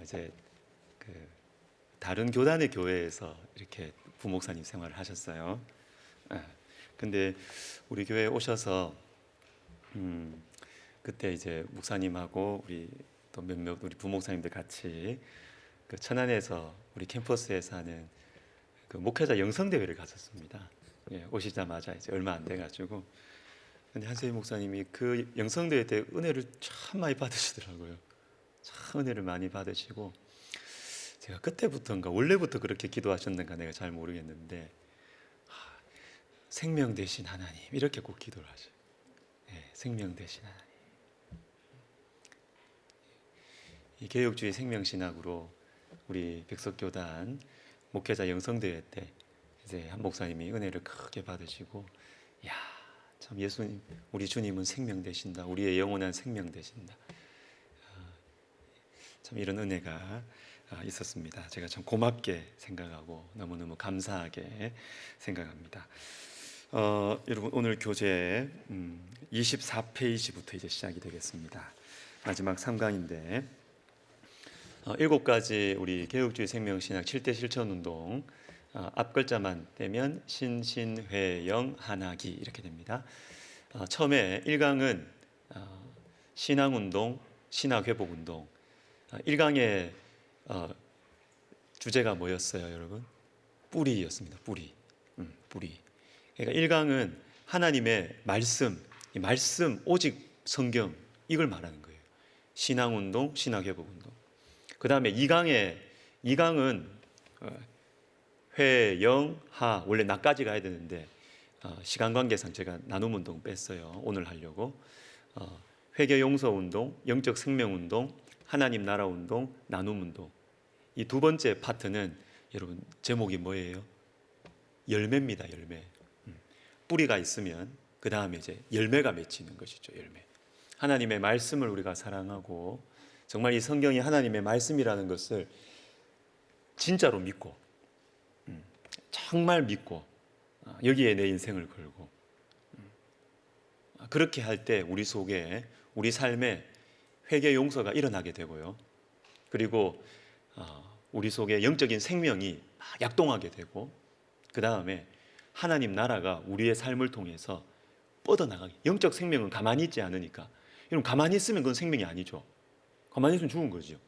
이제 그 다른 교단의 교회에서 이렇게 부목사님 생활을 하셨어요. 근데 우리 교회에 오셔서 그때 이제 목사님하고 우리 또 몇몇 우리 부목사님들 같이 그 천안에서 우리 캠퍼스에서 하는 그 목회자 영성 대회를 가졌습니다. 예, 오시자마자 이제 얼마 안 돼가지고. 근데 한세희 목사님이 그 영성 대회 때 은혜를 참 많이 받으시더라고요. 참 은혜를 많이 받으시고, 제가 그때부터인가 원래부터 그렇게 기도하셨는가 내가 잘 모르겠는데, 생명 되신 하나님 이렇게 꼭 기도를 하셔요. 예, 생명 되신 하나님. 이 개혁주의 생명신학으로 우리 백석교단 목회자 영성대회 때 이제 한 목사님이 은혜를 크게 받으시고, 야, 참 예수님, 우리 주님은 생명 되신다. 우리의 영원한 생명 되신다. 참 이런 은혜가 있었습니다. 제가 참 고맙게 생각하고 너무너무 감사하게 생각합니다. 여러분 오늘 교재 24페이지부터 이제 시작이 되겠습니다. 마지막 3강인데 7가지 우리 개혁주의 생명신학 7대 실천운동 앞 글자만 떼면 신신회영 한하기 이렇게 됩니다. 처음에 1강은 신앙운동, 신학회복운동. 1강의 주제가 뭐였어요, 여러분? 뿌리였습니다. 뿌리. 뿌리. 그러니까 1강은 하나님의 말씀, 이 말씀, 오직 성경 이걸 말하는 거예요. 신앙운동, 신학회복운동. 그 다음에 2강은 회, 영, 하. 원래 나까지 가야 되는데 시간 관계상 제가 나눔운동 뺐어요. 오늘 하려고. 회개 용서운동, 영적 생명운동, 하나님 나라운동, 나눔운동. 이 두 번째 파트는 여러분 제목이 뭐예요? 열매입니다. 열매. 뿌리가 있으면 그 다음에 이제 열매가 맺히는 것이죠. 열매. 하나님의 말씀을 우리가 사랑하고 정말 이 성경이 하나님의 말씀이라는 것을 진짜로 믿고 정말 믿고 여기에 내 인생을 걸고 그렇게 할 때 우리 속에 우리 삶에 회개 용서가 일어나게 되고요. 그리고 우리 속에 영적인 생명이 막 약동하게 되고 그 다음에 하나님 나라가 우리의 삶을 통해서 뻗어나가게. 영적 생명은 가만히 있지 않으니까. 여러분 가만히 있으면 그건 생명이 아니죠. 가만히 있으면 죽은 거죠.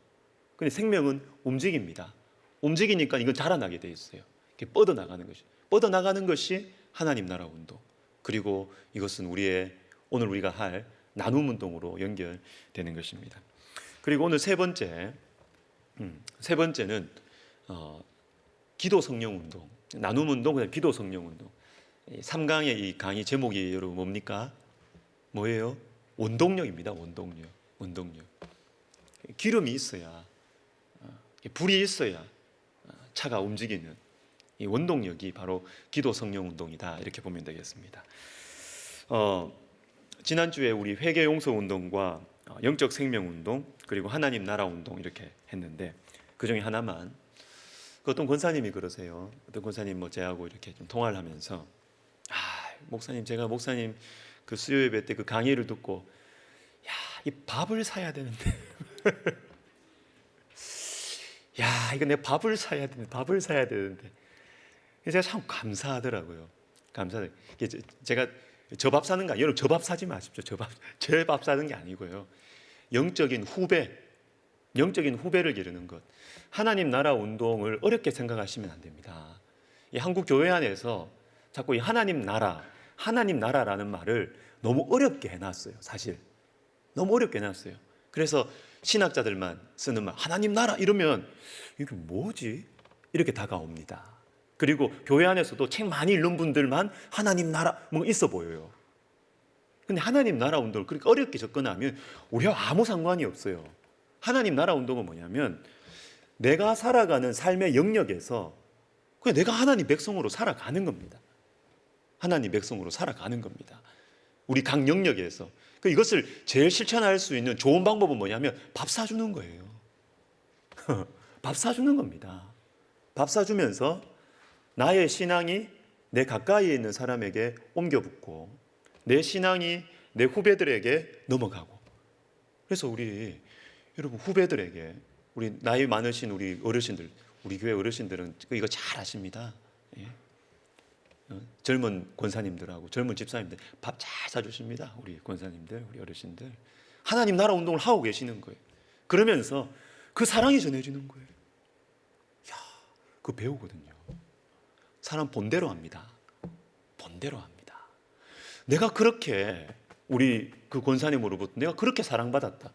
근데 생명은 움직입니다. 움직이니까 이건 자라나게 돼 있어요. 이렇게 뻗어나가는 것이. 뻗어나가는 것이 하나님 나라 운동. 그리고 이것은 오늘 우리가 할 나눔 운동으로 연결되는 것입니다. 그리고 오늘 세 번째는 기도 성령 운동. 나눔 운동, 그다음 기도 성령 운동. 3강의 이 강의 제목이 여러분 뭡니까? 뭐예요? 원동력입니다. 원동력. 기름이 있어야, 불이 있어야 차가 움직이는 이 원동력이 바로 기도 성령 운동이다. 이렇게 보면 되겠습니다. 지난주에 우리 회개 용서 운동과 영적 생명 운동 그리고 하나님 나라 운동 이렇게 했는데 그 중에 하나만 어떤 권사님이 그러세요. 어떤 권사님 저하고 이렇게 좀 통화를 하면서 목사님 제가 목사님 그 수요 예배 때 그 강의를 듣고 이 밥을 사야 되는데 이거 내 밥을 사야 되는데 제가 참 감사하더라고요. 제가 저 밥 사는 거 아니에요. 여러분 저 밥 사지 마십시오. 제 밥 사는 게 아니고요. 영적인 후배를 기르는 것. 하나님 나라 운동을 어렵게 생각하시면 안 됩니다. 이 한국 교회 안에서 자꾸 이 하나님 나라라는 말을 너무 어렵게 해놨어요. 사실 너무 어렵게 해놨어요. 그래서 신학자들만 쓰는 말 하나님 나라 이러면 이게 뭐지? 이렇게 다가옵니다. 그리고 교회 안에서도 책 많이 읽는 분들만 하나님 나라 뭐 있어 보여요. 근데 하나님 나라 운동을 그렇게 어렵게 접근하면 우리와 아무 상관이 없어요. 하나님 나라 운동은 뭐냐면 내가 살아가는 삶의 영역에서 그냥 내가 하나님 백성으로 살아가는 겁니다. 하나님 백성으로 살아가는 겁니다. 우리 각 영역에서. 이것을 제일 실천할 수 있는 좋은 방법은 뭐냐면 밥 사주는 거예요. 밥 사주는 겁니다. 밥 사주면서 나의 신앙이 내 가까이에 있는 사람에게 옮겨 붙고 내 신앙이 내 후배들에게 넘어가고. 그래서 우리 여러분 후배들에게 우리 나이 많으신 우리 어르신들, 우리 교회 어르신들은 이거 잘 아십니다. 예. 젊은 권사님들하고 젊은 집사님들 밥 잘 사주십니다. 우리 권사님들, 우리 어르신들. 하나님 나라 운동을 하고 계시는 거예요. 그러면서 그 사랑이 전해지는 거예요. 야, 그거 배우거든요. 사람 본대로 합니다. 본대로 합니다. 내가 그렇게 우리 그 권사님으로부터 내가 그렇게 사랑받았다.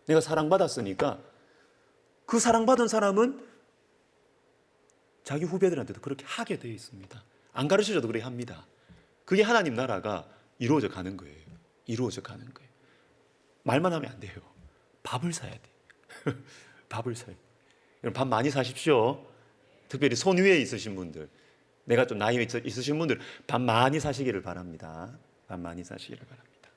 내가 사랑받았으니까 그 사랑받은 사람은 자기 후배들한테도 그렇게 하게 되어 있습니다. 안 가르쳐줘도 그렇게 합니다. 그게 하나님 나라가 이루어져 가는 거예요. 이루어져 가는 거예요. 말만 하면 안 돼요. 밥을 사야 돼요. 밥을 사야 돼요. 여러분 밥 많이 사십시오. 특별히 손 위에 있으신 분들, 내가 좀 나이 있으신 분들 밥 많이 사시기를 바랍니다. 밥 많이 사시기를 바랍니다.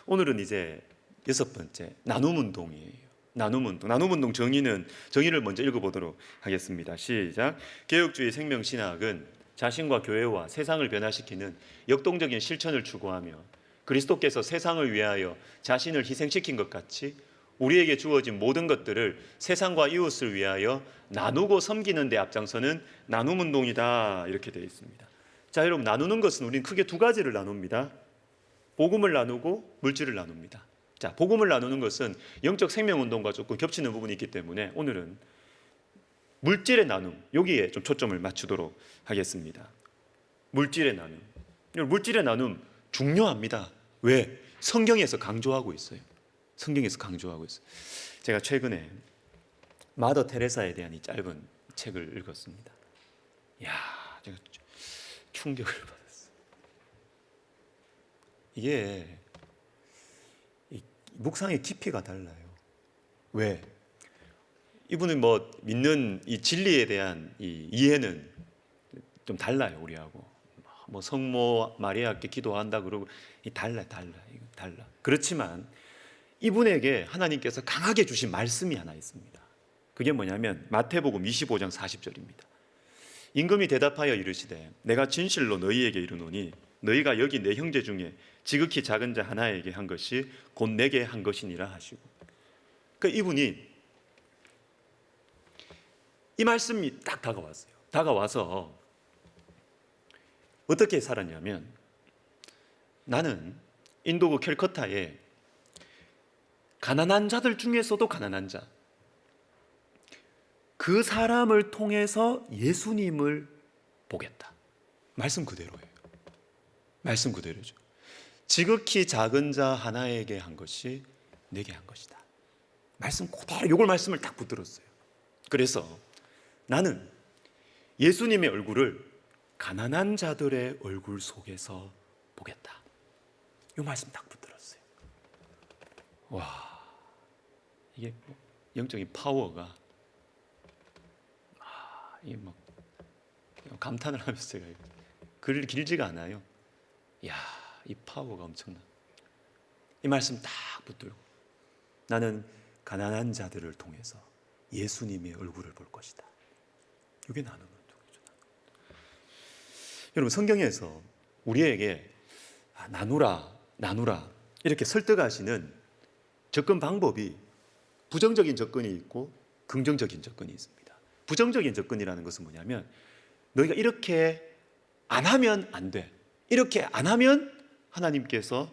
오늘은 이제 6번째 나눔 운동이에요. 나눔 운동. 나눔 운동 정의를 먼저 읽어보도록 하겠습니다. 시작. 개혁주의 생명신학은 자신과 교회와 세상을 변화시키는 역동적인 실천을 추구하며 그리스도께서 세상을 위하여 자신을 희생시킨 것 같이 우리에게 주어진 모든 것들을 세상과 이웃을 위하여 나누고 섬기는 데 앞장서는 나눔 운동이다. 이렇게 되어 있습니다. 자, 여러분 나누는 것은 우리는 크게 두 가지를 나눕니다. 복음을 나누고 물질을 나눕니다. 자, 복음을 나누는 것은 영적 생명 운동과 조금 겹치는 부분이 있기 때문에 오늘은 물질의 나눔, 여기에 좀 초점을 맞추도록 하겠습니다. 물질의 나눔. 물질의 나눔 중요합니다. 왜? 성경에서 강조하고 있어요. 성경에서 강조하고 있어요. 제가 최근에 마더 테레사에 대한 이 짧은 책을 읽었습니다. 이야, 제가 충격을 받았어요. 이게 묵상의 깊이가 달라요. 왜? 이분은 뭐 믿는 이 진리에 대한 이 이해는 좀 달라요, 우리하고. 뭐 성모 마리아께 기도한다 그러고 달라. 그렇지만 이분에게 하나님께서 강하게 주신 말씀이 하나 있습니다. 그게 뭐냐면 마태복음 25장 40절입니다. 임금이 대답하여 이르시되 내가 진실로 너희에게 이르노니 너희가 여기 내 형제 중에 지극히 작은 자 하나에게 한 것이 곧 내게 한 것이니라 하시고. 그러니까 이분이 이 말씀이 딱 다가왔어요. 다가와서 어떻게 살았냐면 나는 인도 캘커타에 가난한 자들 중에서도 가난한 자, 그 사람을 통해서 예수님을 보겠다. 말씀 그대로예요. 말씀 그대로죠. 지극히 작은 자 하나에게 한 것이 내게 한 것이다. 말씀 그대로 이걸 말씀을 딱 붙들었어요. 그래서 나는 예수님의 얼굴을 가난한 자들의 얼굴 속에서 보겠다. 이 말씀 딱 붙들었어요. 와, 이게 영적인 파워가 이게 막 감탄을 하면서 제가 글 길지가 않아요. 이야, 이 파워가 엄청나. 이 말씀 딱 붙들고 나는 가난한 자들을 통해서 예수님의 얼굴을 볼 것이다. 이게 나누는 운동이죠. 여러분 성경에서 우리에게 나누라 이렇게 설득하시는 접근 방법이 부정적인 접근이 있고 긍정적인 접근이 있습니다. 부정적인 접근이라는 것은 뭐냐면 너희가 이렇게 안 하면 안 돼. 이렇게 안 하면 하나님께서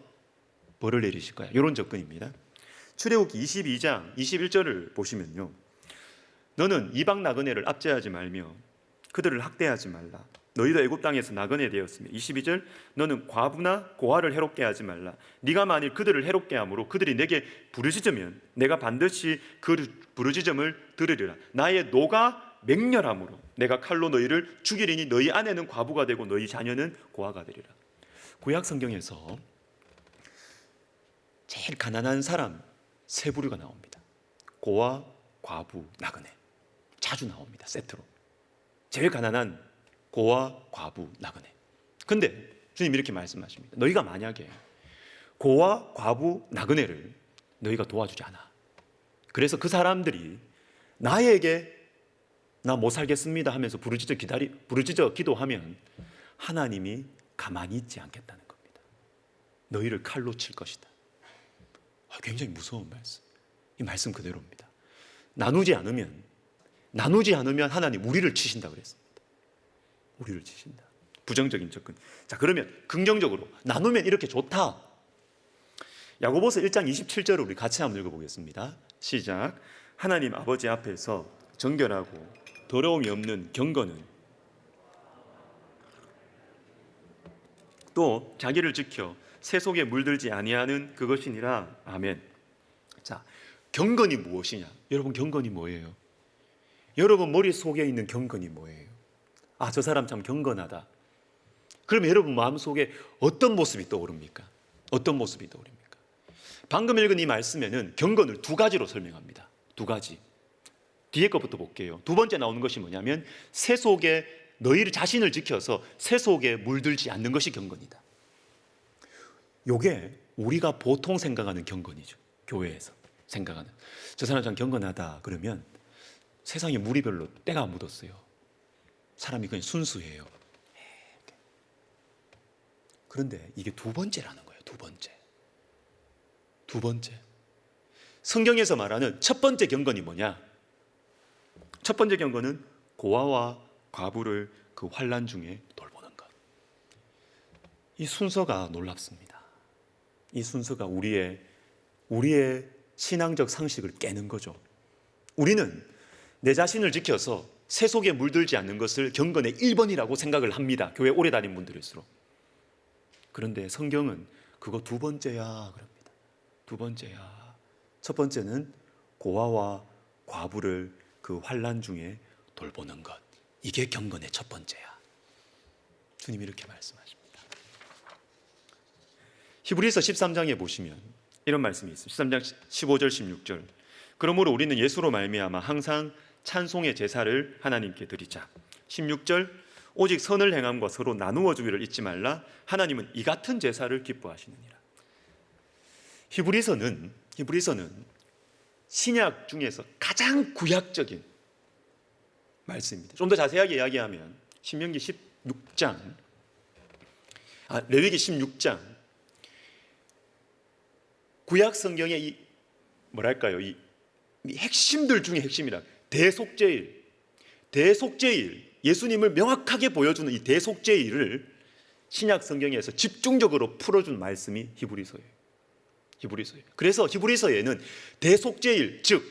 벌을 내리실 거야. 이런 접근입니다. 출애굽기 22장 21절을 보시면요. 너는 이방 나그네를 압제하지 말며 그들을 학대하지 말라. 너희도 애굽 땅에서 나그네 되었으며 22절 너는 과부나 고아를 해롭게 하지 말라. 네가 만일 그들을 해롭게 함으로 그들이 내게 부르짖으면 내가 반드시 그 부르짖음을 들으리라. 나의 노가 맹렬함으로 내가 칼로 너희를 죽이리니 너희 아내는 과부가 되고 너희 자녀는 고아가 되리라. 구약 성경에서 제일 가난한 사람 세 부류가 나옵니다. 고아, 과부, 나그네. 자주 나옵니다. 세트로. 제일 가난한 고아, 과부, 나그네. 근데 주님 이렇게 말씀하십니다. 너희가 만약에 고아, 과부, 나그네를 너희가 도와주지 않아. 그래서 그 사람들이 나에게 나 못 살겠습니다 하면서 부르짖어 기도하면 하나님이 가만히 있지 않겠다는 겁니다. 너희를 칼로 칠 것이다. 굉장히 무서운 말씀. 이 말씀 그대로입니다. 나누지 않으면 하나님 우리를 치신다 그랬습니다. 우리를 치신다. 부정적인 접근. 자, 그러면 긍정적으로 나누면 이렇게 좋다. 야고보서 1장 27절을 우리 같이 한번 읽어보겠습니다. 시작. 하나님 아버지 앞에서 정결하고 더러움이 없는 경건은 또 자기를 지켜 새 속에 물들지 아니하는 그것이니라. 아멘. 자, 경건이 무엇이냐? 여러분, 경건이 뭐예요? 여러분 머릿속에 있는 경건이 뭐예요? 아, 저 사람 참 경건하다. 그러면 여러분 마음속에 어떤 모습이 떠오릅니까? 어떤 모습이 떠오릅니까? 방금 읽은 이 말씀에는 경건을 두 가지로 설명합니다. 두 가지. 뒤에 것부터 볼게요. 두 번째 나오는 것이 뭐냐면 새 속에 너희 자신을 지켜서 새 속에 물들지 않는 것이 경건이다. 이게 우리가 보통 생각하는 경건이죠. 교회에서 생각하는. 저 사람 참 경건하다 그러면 세상에 물이 별로 때가 묻었어요. 사람이 그냥 순수해요. 그런데 이게 두 번째라는 거예요. 두 번째. 두 번째. 성경에서 말하는 첫 번째 경건이 뭐냐? 첫 번째 경건은 고아와 과부를 그 환난 중에 돌보는 것. 이 순서가 놀랍습니다. 이 순서가 우리의 신앙적 상식을 깨는 거죠. 우리는 내 자신을 지켜서 새 속에 물들지 않는 것을 경건의 1번이라고 생각을 합니다. 교회 오래 다닌 분들일수록. 그런데 성경은 그거 두 번째야 그럽니다. 두 번째야. 첫 번째는 고아와 과부를 그 환난 중에 돌보는 것. 이게 경건의 첫 번째야. 주님이 이렇게 말씀하십니다. 히브리서 13장에 보시면 이런 말씀이 있습니다. 13장 15절 16절. 그러므로 우리는 예수로 말미암아 항상 찬송의 제사를 하나님께 드리자. 16절. 오직 선을 행함과 서로 나누어 주기를 잊지 말라. 하나님은 이 같은 제사를 기뻐하시느니라. 히브리서는 신약 중에서 가장 구약적인 말씀입니다. 좀 더 자세하게 이야기하면 신명기 16장, 레위기 16장, 구약 성경의 이 핵심들 중에 핵심이라 대속죄일, 예수님을 명확하게 보여주는 이 대속죄일을 신약 성경에서 집중적으로 풀어준 말씀이 히브리서예요. 그래서 히브리서에는 대속죄일, 즉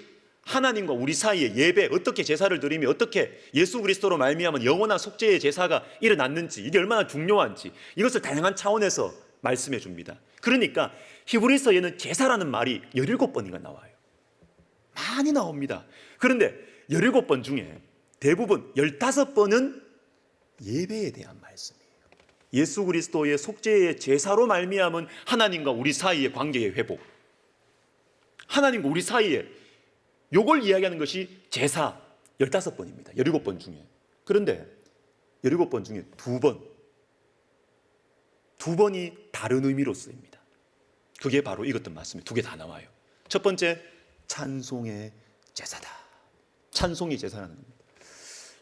하나님과 우리 사이에 예배, 어떻게 제사를 드리며 어떻게 예수 그리스도로 말미암은 영원한 속죄의 제사가 일어났는지, 이게 얼마나 중요한지 이것을 다양한 차원에서 말씀해 줍니다. 그러니까 히브리서에는 제사라는 말이 17번인가 나와요. 많이 나옵니다. 그런데 17번 중에 대부분 15번은 예배에 대한 말씀이에요. 예수 그리스도의 속죄의 제사로 말미암은 하나님과 우리 사이의 관계의 회복, 하나님과 우리 사이에 요걸 이야기하는 것이 제사 15번입니다. 17번 중에. 그런데 17번 중에 두 번이 다른 의미로 쓰입니다. 그게 바로 이것들 말씀이 두 개 다 나와요. 첫 번째, 찬송의 제사다. 찬송이 제사라는 겁니다.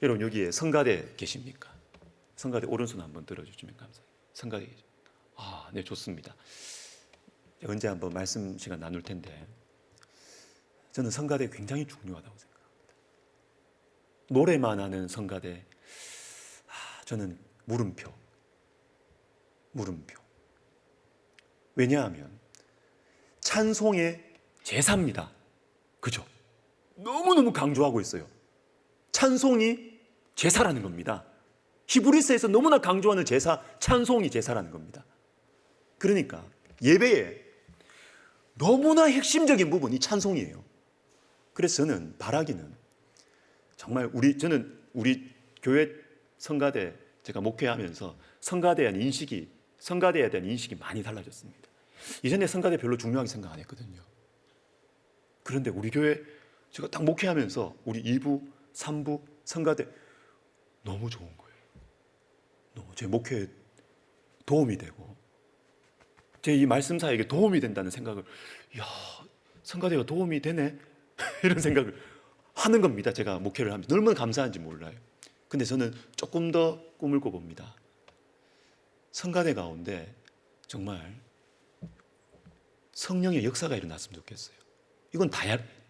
여러분 여기에 성가대 계십니까? 성가대 오른손 한번 들어주시면 감사해요. 성가대 계십니까? 네, 좋습니다. 언제 한번 말씀 시간 나눌 텐데 저는 성가대 굉장히 중요하다고 생각합니다. 노래만 하는 성가대, 저는 물음표. 왜냐하면 찬송의 제사입니다. 그죠? 너무너무 강조하고 있어요. 찬송이 제사라는 겁니다. 히브리서에서 너무나 강조하는 제사, 찬송이 제사라는 겁니다. 그러니까 예배에 너무나 핵심적인 부분이 찬송이에요. 그래서 저는 바라기는 정말 저는 우리 교회 성가대 제가 목회하면서 성가대에 대한 인식이 많이 달라졌습니다. 이전에 성가대 별로 중요하게 생각 안 했거든요. 그런데 우리 교회 제가 딱 목회하면서 우리 2부, 3부 성가대 너무 좋은 거예요. 제 목회에 도움이 되고 제 이 말씀사에게 도움이 된다는 생각을, 성가대가 도움이 되네 이런 생각을 하는 겁니다. 제가 목회를 하면서 얼마나 감사한지 몰라요. 근데 저는 조금 더 꿈을 꿔봅니다. 성가대 가운데 정말 성령의 역사가 일어났으면 좋겠어요. 이건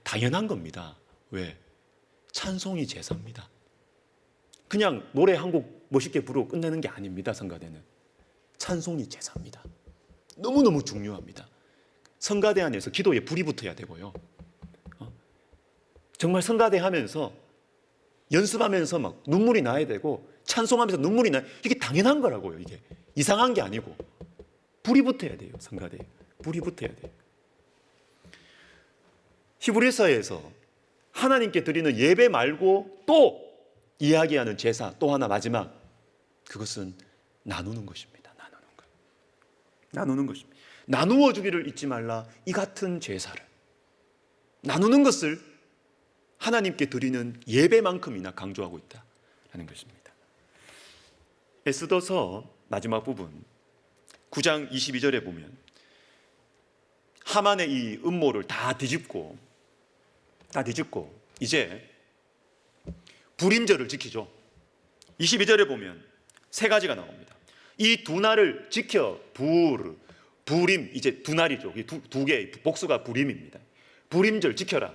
당연한 겁니다. 왜? 찬송이 제사입니다. 그냥 노래 한 곡 멋있게 부르고 끝내는 게 아닙니다. 성가대는 찬송이 제사입니다. 너무너무 중요합니다. 성가대 안에서 기도에 불이 붙어야 되고요. 정말 성가대 하면서 연습하면서 막 눈물이 나야 되고 찬송하면서 눈물이 나야, 이게 당연한 거라고요. 이게 이상한 게 아니고 불이 붙어야 돼요. 성가대에 불이 붙어야 돼요. 히브리서에서 하나님께 드리는 예배 말고 또 이야기하는 제사 또 하나 마지막, 그것은 나누는 것입니다. 나누는 것입니다. 나누어 주기를 잊지 말라. 이 같은 제사를, 나누는 것을 하나님께 드리는 예배만큼이나 강조하고 있다는 것입니다. 에스더서 마지막 부분 9장 22절에 보면 하만의 이 음모를 다 뒤집고 이제 불임절을 지키죠. 22절에 보면 세 가지가 나옵니다. 이 두 날을 지켜 불임, 이제 두 날이죠. 두 개의 복수가 불임입니다. 불임절 지켜라.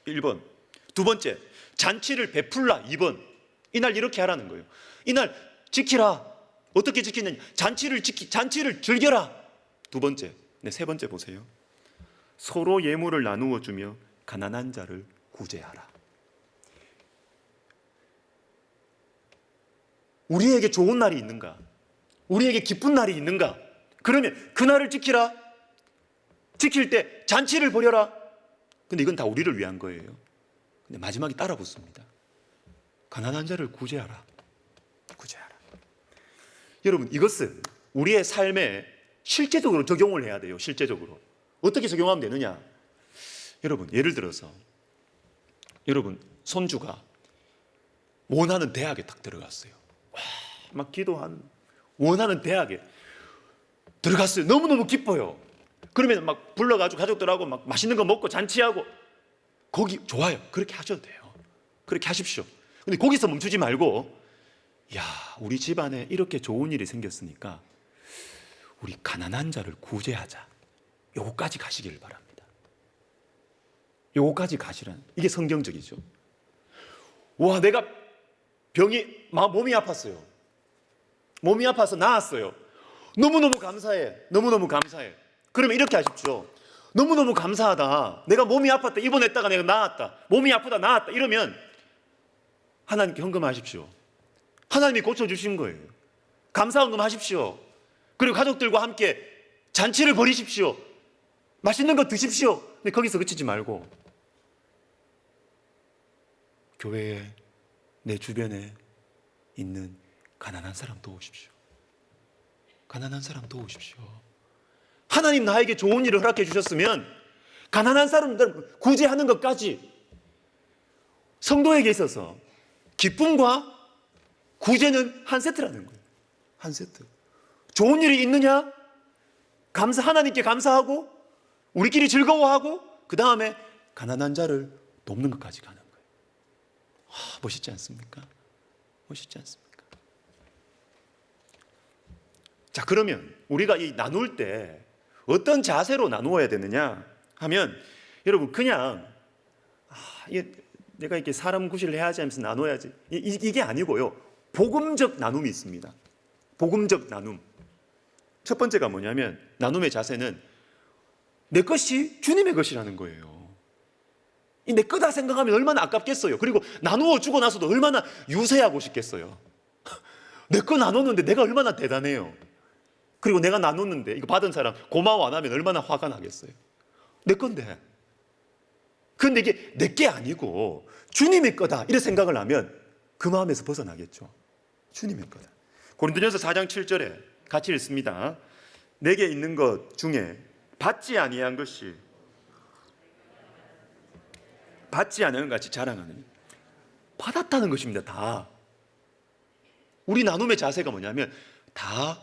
1번. 두 번째, 잔치를 베풀라. 2번. 이날 이렇게 하라는 거예요. 이날 지키라. 어떻게 지키느냐? 잔치를 즐겨라. 두 번째. 네, 세 번째 보세요. 서로 예물을 나누어 주며 가난한 자를 구제하라. 우리에게 좋은 날이 있는가? 우리에게 기쁜 날이 있는가? 그러면 그 날을 지키라. 지킬 때 잔치를 벌여라. 근데 이건 다 우리를 위한 거예요. 근데 마지막에 따라 붙습니다. 가난한 자를 구제하라. 여러분, 이것은 우리의 삶에 실제적으로 적용을 해야 돼요. 실제적으로. 어떻게 적용하면 되느냐? 여러분, 예를 들어서 여러분 손주가 원하는 대학에 딱 들어갔어요. 막 기도한 원하는 대학에 들어갔어요. 너무너무 기뻐요. 그러면 막 불러가지고 가족들하고 막 맛있는 거 먹고 잔치하고, 거기 좋아요. 그렇게 하셔도 돼요. 그렇게 하십시오. 근데 거기서 멈추지 말고, 야, 우리 집안에 이렇게 좋은 일이 생겼으니까 우리 가난한 자를 구제하자. 요거까지 가시길 바랍니다. 요거까지 가시라는, 이게 성경적이죠. 와, 내가 몸이 아팠어요. 몸이 아파서 나았어요. 너무너무 감사해. 그러면 이렇게 하십시오. 너무너무 감사하다. 내가 몸이 아팠다. 입원했다가 내가 나았다. 몸이 아프다 나았다. 이러면 하나님께 헌금하십시오. 하나님이 고쳐주신 거예요. 감사헌금 하십시오. 그리고 가족들과 함께 잔치를 벌이십시오. 맛있는 거 드십시오. 근데 거기서 그치지 말고 교회에, 내 주변에 있는 가난한 사람 도우십시오. 하나님 나에게 좋은 일을 허락해 주셨으면 가난한 사람들 구제하는 것까지, 성도에게 있어서 기쁨과 구제는 한 세트라는 거예요. 한 세트. 좋은 일이 있느냐? 하나님께 감사하고 우리끼리 즐거워하고 그 다음에 가난한 자를 돕는 것까지 가는 거예요. 멋있지 않습니까? 자, 그러면 우리가 이 나눌 때 어떤 자세로 나누어야 되느냐 하면, 여러분 그냥 내가 이렇게 사람 구실을 해야지 하면서 나눠야지, 이게 아니고요. 복음적 나눔이 있습니다. 복음적 나눔. 첫 번째가 뭐냐면, 나눔의 자세는 내 것이 주님의 것이라는 거예요. 내 거다 생각하면 얼마나 아깝겠어요. 그리고 나누어 주고 나서도 얼마나 유세하고 싶겠어요. 내 거 나눴는데 내가 얼마나 대단해요. 그리고 내가 나눴는데 이거 받은 사람 고마워 안 하면 얼마나 화가 나겠어요. 내 건데. 그런데 이게 내 게 아니고 주님의 거다 이런 생각을 하면 그 마음에서 벗어나겠죠. 주님의 거다. 고린도전서 4장 7절에 같이 읽습니다. 내게 있는 것 중에 받지 아니한 것이 받지 않은 것 같이 자랑하는, 받았다는 것입니다. 다. 우리 나눔의 자세가 뭐냐면 다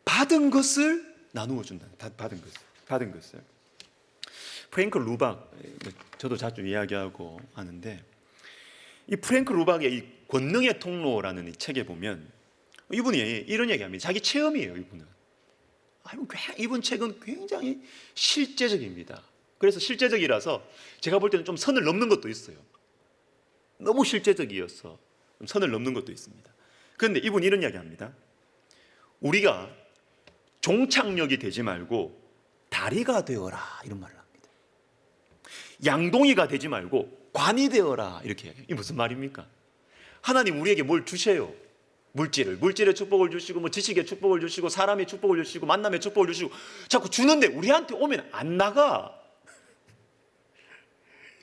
받은 것을 나누어 준다. 다 받은 것을. 프랭크 루박, 저도 자주 이야기하고 하는데, 이 프랭크 루박의 이 권능의 통로라는 이 책에 보면 이분이 이런 얘기합니다. 자기 체험이에요. 이분 책은 굉장히 실제적입니다. 그래서 실제적이라서 제가 볼 때는 좀 선을 넘는 것도 있어요. 너무 실제적이어서 좀 선을 넘는 것도 있습니다. 그런데 이분이 이런 이야기 합니다. 우리가 종착역이 되지 말고 다리가 되어라, 이런 말을 합니다. 양동이가 되지 말고 관이 되어라, 이렇게 얘기해요. 이게 무슨 말입니까? 하나님 우리에게 뭘 주세요. 물질의 축복을 주시고, 뭐 지식의 축복을 주시고, 사람의 축복을 주시고, 만남의 축복을 주시고, 자꾸 주는데 우리한테 오면 안 나가.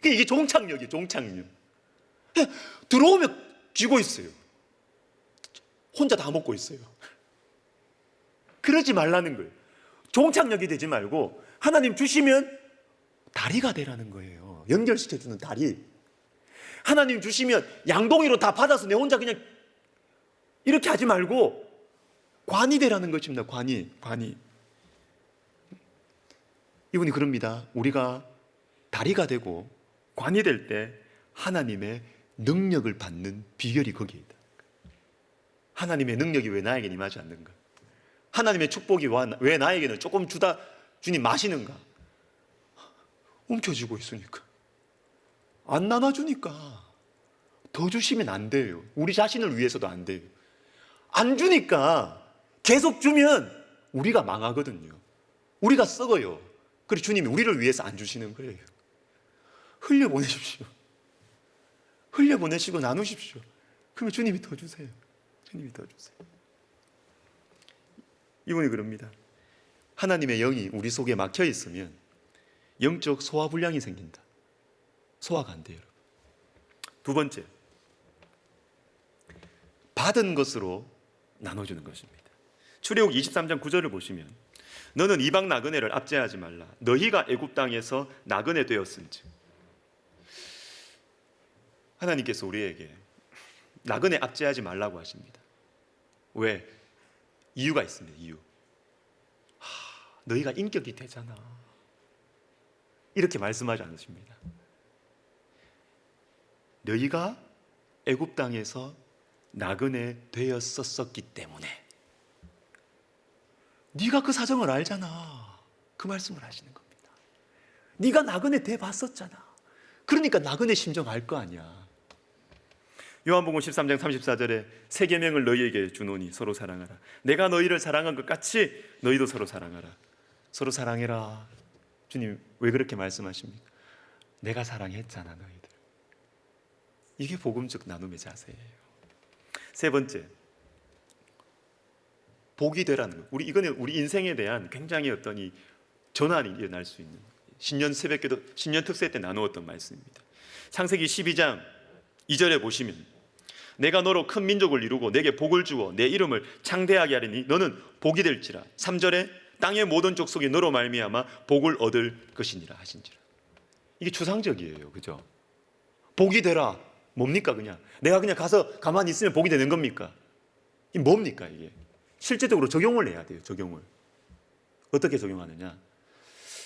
이게 종착역이에요, 종착역. 들어오면 쥐고 있어요. 혼자 다 먹고 있어요. 그러지 말라는 거예요. 종착역이 되지 말고 하나님 주시면 다리가 되라는 거예요. 연결시켜주는 다리. 하나님 주시면 양동이로 다 받아서 내 혼자 그냥 이렇게 하지 말고 관이 되라는 것입니다. 관이. 이분이 그럽니다. 우리가 다리가 되고 관이 될 때 하나님의 능력을 받는 비결이 거기에 있다. 하나님의 능력이 왜 나에게 임하지 않는가? 하나님의 축복이 왜 나에게는 조금 주님 마시는가? 움켜쥐고 있으니까. 안 나눠주니까. 더 주시면 안 돼요. 우리 자신을 위해서도 안 돼요. 안 주니까 계속 주면 우리가 망하거든요. 우리가 썩어요. 그래서 주님이 우리를 위해서 안 주시는 거예요. 흘려보내십시오. 흘려보내시고 나누십시오. 그러면 주님이 더 주세요. 주님이 더 주세요. 이분이 그럽니다. 하나님의 영이 우리 속에 막혀 있으면 영적 소화불량이 생긴다. 소화가 안 돼요. 두 번째, 받은 것으로 나눠주는 것입니다. 출애굽 23장 9절을 보시면 너는 이방 나그네를 압제하지 말라. 너희가 애굽 땅에서 나그네 되었은즉. 하나님께서 우리에게 나그네 압제하지 말라고 하십니다. 왜? 이유가 있습니다. 이유. 너희가 인격이 되잖아. 이렇게 말씀하지 않으십니다. 너희가 애굽 땅에서 나그네 되었었기 때문에 네가 그 사정을 알잖아. 그 말씀을 하시는 겁니다. 네가 나그네 돼 봤었잖아. 그러니까 나그네 심정 알 거 아니야. 요한복음 13장 34절에 새 계명을 너희에게 주노니 서로 사랑하라. 내가 너희를 사랑한 것 같이 너희도 서로 사랑하라. 서로 사랑해라. 주님 왜 그렇게 말씀하십니까? 내가 사랑했잖아 너희들. 이게 복음적 나눔의 자세예요. 세 번째, 복이 되라는 것. 이거는 우리 인생에 대한 굉장히 어떤 이 전환이 일어날 수 있는 신년 새벽기도 신년 특세 때 나누었던 말씀입니다. 창세기 12장 2절에 보시면 내가 너로 큰 민족을 이루고 내게 복을 주어 내 이름을 창대하게 하리니 너는 복이 될지라. 3절에 땅의 모든 족속이 너로 말미암아 복을 얻을 것이니라 하신지라. 이게 추상적이에요. 그죠? 복이 되라. 뭡니까 그냥? 내가 그냥 가서 가만히 있으면 복이 되는 겁니까? 이 뭡니까 이게? 실제적으로 적용을 해야 돼요. 적용을. 어떻게 적용하느냐?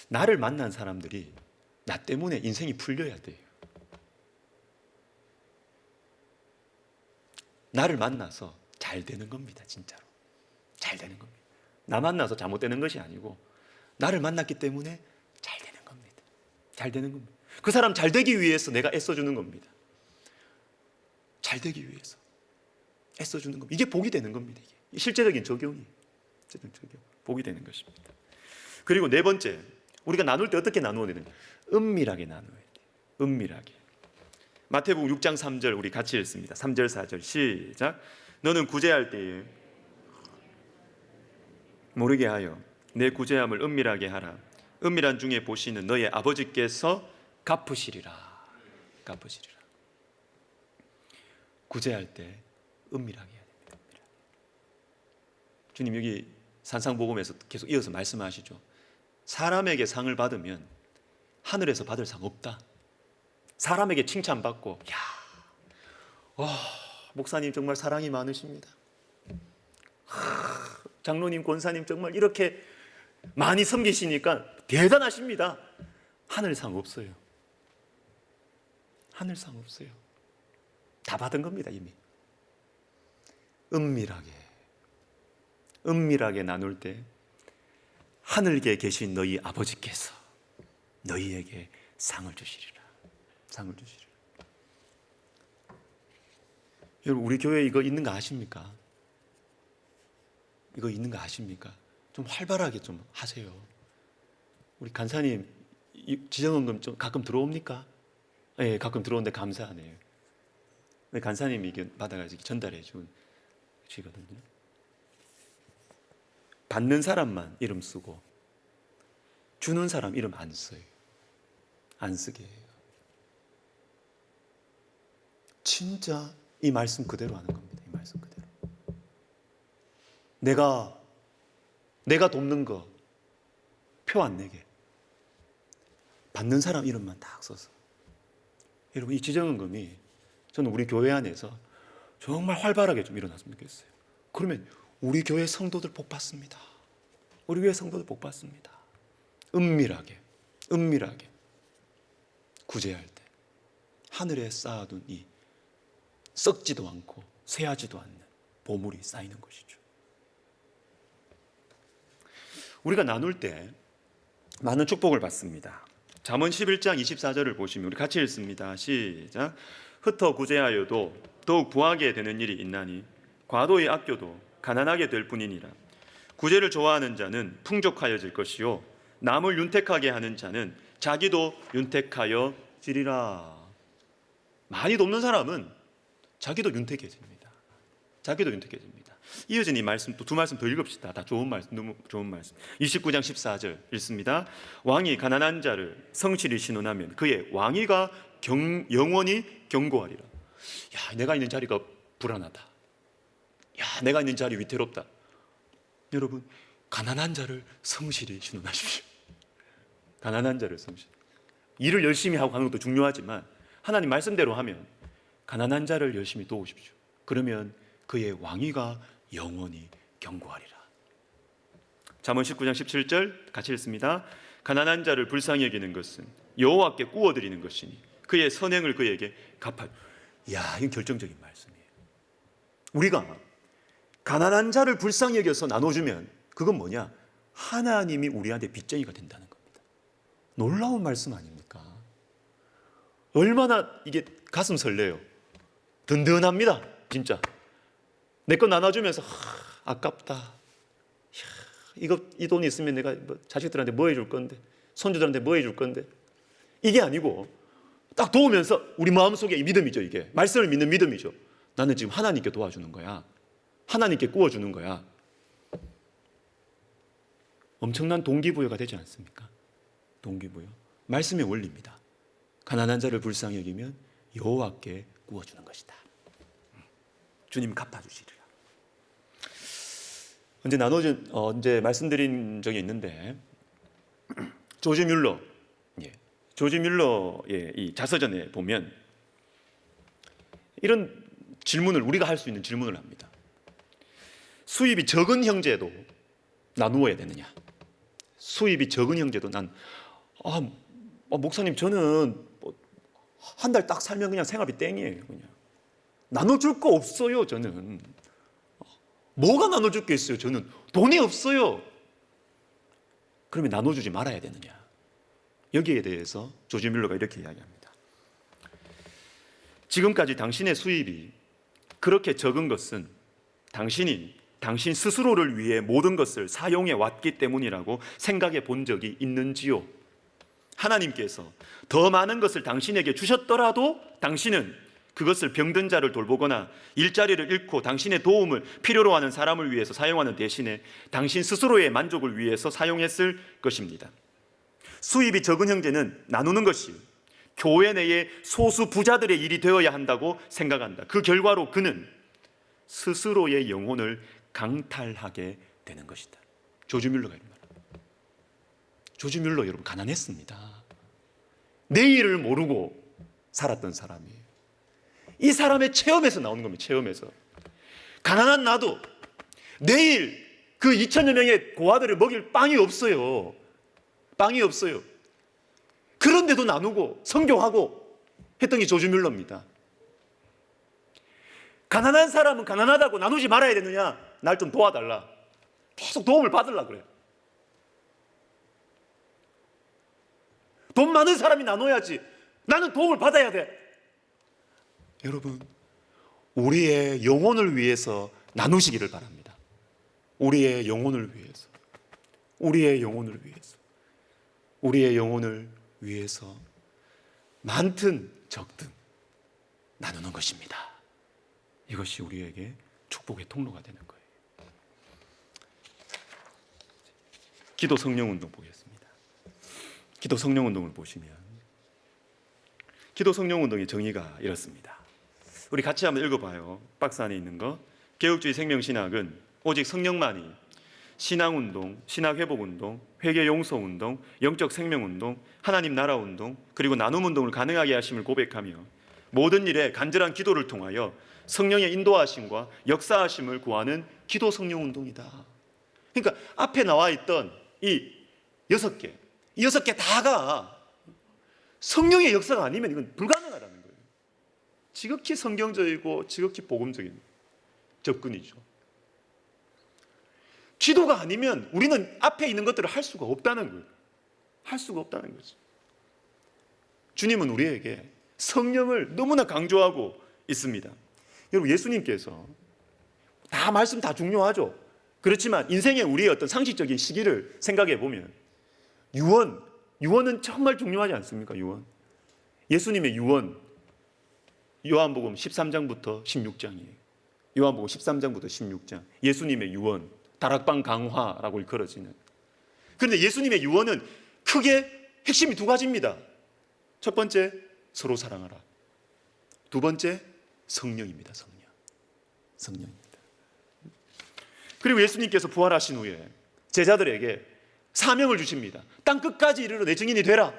나를 만난 사람들이 나 때문에 인생이 풀려야 돼요. 나를 만나서 잘 되는 겁니다. 진짜로. 잘 되는 겁니다. 나 만나서 잘못되는 것이 아니고 나를 만났기 때문에 잘 되는 겁니다. 잘 되는 겁니다. 그 사람 잘 되기 위해서 내가 애써주는 겁니다. 잘 되기 위해서 애써주는 겁니다. 이게 복이 되는 겁니다. 이게 실제적인 적용이 복이 되는 것입니다. 그리고 네 번째, 우리가 나눌 때 어떻게 나누어야 되느냐? 은밀하게 나누어야 돼요. 은밀하게. 마태복음 6장 3절 우리 같이 읽습니다. 3절 4절 시작. 너는 구제할 때에 모르게 하여 내 구제함을 은밀하게 하라. 은밀한 중에 보시는 너의 아버지께서 갚으시리라. 갚으시리라. 구제할 때 은밀하게 해야 됩니다. 은밀하게. 주님 여기 산상복음에서 계속 이어서 말씀하시죠. 사람에게 상을 받으면 하늘에서 받을 상 없다. 사람에게 칭찬받고 목사님 정말 사랑이 많으십니다. 장로님, 권사님 정말 이렇게 많이 섬기시니까 대단하십니다. 하늘상 없어요. 하늘상 없어요. 다 받은 겁니다 이미. 은밀하게 나눌 때 하늘에 계신 너희 아버지께서 너희에게 상을 주시리라. 상을 주시리라. 여러분, 우리 교회에 이거 있는 거 아십니까? 이거 있는 거 아십니까? 좀 활발하게 좀 하세요. 우리 간사님 지정헌금 좀 가끔 들어옵니까? 예, 가끔 들어오는데 감사하네요. 간사님이 이게 받아가지고 전달해 주시거든요. 받는 사람만 이름 쓰고 주는 사람 이름 안 써요. 안 쓰게 해요. 진짜 이 말씀 그대로 하는 겁니다. 이 말씀 그대로. 내가 돕는 거 표 안 내게. 받는 사람 이름만 딱 써서. 여러분, 이 지정헌금이 저는 우리 교회 안에서 정말 활발하게 좀 일어났으면 좋겠어요. 그러면 우리 교회 성도들 복 받습니다. 우리 교회 성도들 복 받습니다. 은밀하게 구제할 때 하늘에 쌓아둔 이 썩지도 않고 쇠하지도 않는 보물이 쌓이는 것이죠. 우리가 나눌 때 많은 축복을 받습니다. 잠언 11장 24절을 보시면 우리 같이 읽습니다. 시작. 흩어 구제하여도 더욱 부하게 되는 일이 있나니 과도히 아껴도 가난하게 될 뿐이니라. 구제를 좋아하는 자는 풍족하여질 것이요 남을 윤택하게 하는 자는 자기도 윤택하여 지리라. 많이 돕는 사람은 자기도 윤택해집니다. 자기도 윤택해집니다. 이어진 이 말씀 또 두 말씀 더 읽읍시다. 다 좋은 말씀, 너무 좋은 말씀. 29장 14절 읽습니다. 왕이 가난한 자를 성실히 신원하면 그의 왕위가 영원히 견고하리라. 야, 내가 있는 자리가 불안하다. 야, 내가 있는 자리 위태롭다. 여러분, 가난한 자를 성실히 신원하십시오. 가난한 자를 성실히. 일을 열심히 하고 하는 것도 중요하지만 하나님 말씀대로 하면 가난한 자를 열심히 도우십시오. 그러면 그의 왕위가 영원히 견고하리라. 잠언 19장 17절 같이 읽습니다. 가난한 자를 불쌍히 여기는 것은 여호와께 구워드리는 것이니 그의 선행을 그에게 갚아. 야, 이건 결정적인 말씀이에요. 우리가 가난한 자를 불쌍히 여겨서 나눠주면 그건 뭐냐? 하나님이 우리한테 빚쟁이가 된다는 겁니다. 놀라운 말씀 아닙니까? 얼마나 이게 가슴 설레요. 든든합니다. 진짜. 내 거 나눠주면서 아깝다. 이 돈이 있으면 내가 자식들한테 뭐 해줄 건데, 손주들한테 뭐 해줄 건데. 이게 아니고 딱 도우면서 우리 마음속에 이 믿음이죠. 이게 말씀을 믿는 믿음이죠. 나는 지금 하나님께 도와주는 거야. 하나님께 구워주는 거야. 엄청난 동기부여가 되지 않습니까? 동기부여. 말씀의 원리입니다. 가난한 자를 불쌍히 여기면 여호와께 구워주는 것이다. 주님 갚아주시리라. 언제 말씀드린 적이 있는데 조지 뮬러의 이 자서전에 보면 이런 질문을 우리가 할 수 있는 질문을 합니다. 수입이 적은 형제도 나누어야 되느냐? 수입이 적은 형제도 목사님 저는 한 달 딱 살면 그냥 생활비 땡이에요. 그냥 나눠줄 거 없어요. 저는 뭐가 나눠줄 게 있어요? 저는 돈이 없어요. 그러면 나눠주지 말아야 되느냐? 여기에 대해서 조지 뮬러가 이렇게 이야기합니다. 지금까지 당신의 수입이 그렇게 적은 것은 당신 스스로를 위해 모든 것을 사용해 왔기 때문이라고 생각해 본 적이 있는지요? 하나님께서 더 많은 것을 당신에게 주셨더라도 당신은 그것을 병든 자를 돌보거나 일자리를 잃고 당신의 도움을 필요로 하는 사람을 위해서 사용하는 대신에 당신 스스로의 만족을 위해서 사용했을 것입니다. 수입이 적은 형제는 나누는 것이 교회 내의 소수 부자들의 일이 되어야 한다고 생각한다. 그 결과로 그는 스스로의 영혼을 강탈하게 되는 것이다. 조지 뮬러가 이런 말입니다. 조지 뮬러 여러분 가난했습니다. 내일을 모르고 살았던 사람이에요. 이 사람의 체험에서 나오는 겁니다. 체험에서. 가난한 나도 내일 그 2천여 명의 고아들을 먹일 빵이 없어요. 빵이 없어요. 그런데도 나누고 성경하고 했던 게 조지 뮬러입니다. 가난한 사람은 가난하다고 나누지 말아야 되느냐? 날 좀 도와달라. 계속 도움을 받으려고 그래요. 돈 많은 사람이 나눠야지. 나는 도움을 받아야 돼. 여러분, 우리의 영혼을 위해서 나누시기를 바랍니다. 우리의 영혼을 위해서, 우리의 영혼을 위해서, 우리의 영혼을 위해서 많든 적든 나누는 것입니다. 이것이 우리에게 축복의 통로가 되는 거예요. 기도 성령 운동 보겠습니다. 기도 성령 운동을 보시면 기도 성령 운동의 정의가 이렇습니다. 우리 같이 한번 읽어봐요. 박스 안에 있는 거. 개혁주의 생명신학은 오직 성령만이 신앙운동, 신학회복운동, 회개용서운동, 영적 생명운동, 하나님 나라운동, 그리고 나눔운동을 가능하게 하심을 고백하며 모든 일에 간절한 기도를 통하여 성령의 인도하심과 역사하심을 구하는 기도 성령운동이다. 그러니까 앞에 나와 있던 이 6개, 이 6개 다가 성령의 역사가 아니면 이건 불가능하다는 거예요. 지극히 성경적이고 지극히 복음적인 접근이죠. 기도가 아니면 우리는 앞에 있는 것들을 할 수가 없다는 거예요. 할 수가 없다는 거죠. 주님은 우리에게 성령을 너무나 강조하고 있습니다. 여러분, 예수님께서 다 말씀 다 중요하죠. 그렇지만 인생의 우리의 어떤 상식적인 시기를 생각해 보면 유언은 정말 중요하지 않습니까? 예수님의 유언, 요한복음 13장부터 16장이에요. 요한복음 13장부터 16장, 예수님의 유언, 다락방 강화라고 일컬어지는. 그런데 예수님의 유언은 크게 핵심이 두 가지입니다. 첫 번째, 서로 사랑하라. 두 번째, 성령입니다. 성령입니다. 그리고 예수님께서 부활하신 후에 제자들에게 사명을 주십니다. 땅 끝까지 이르러 내 증인이 되라.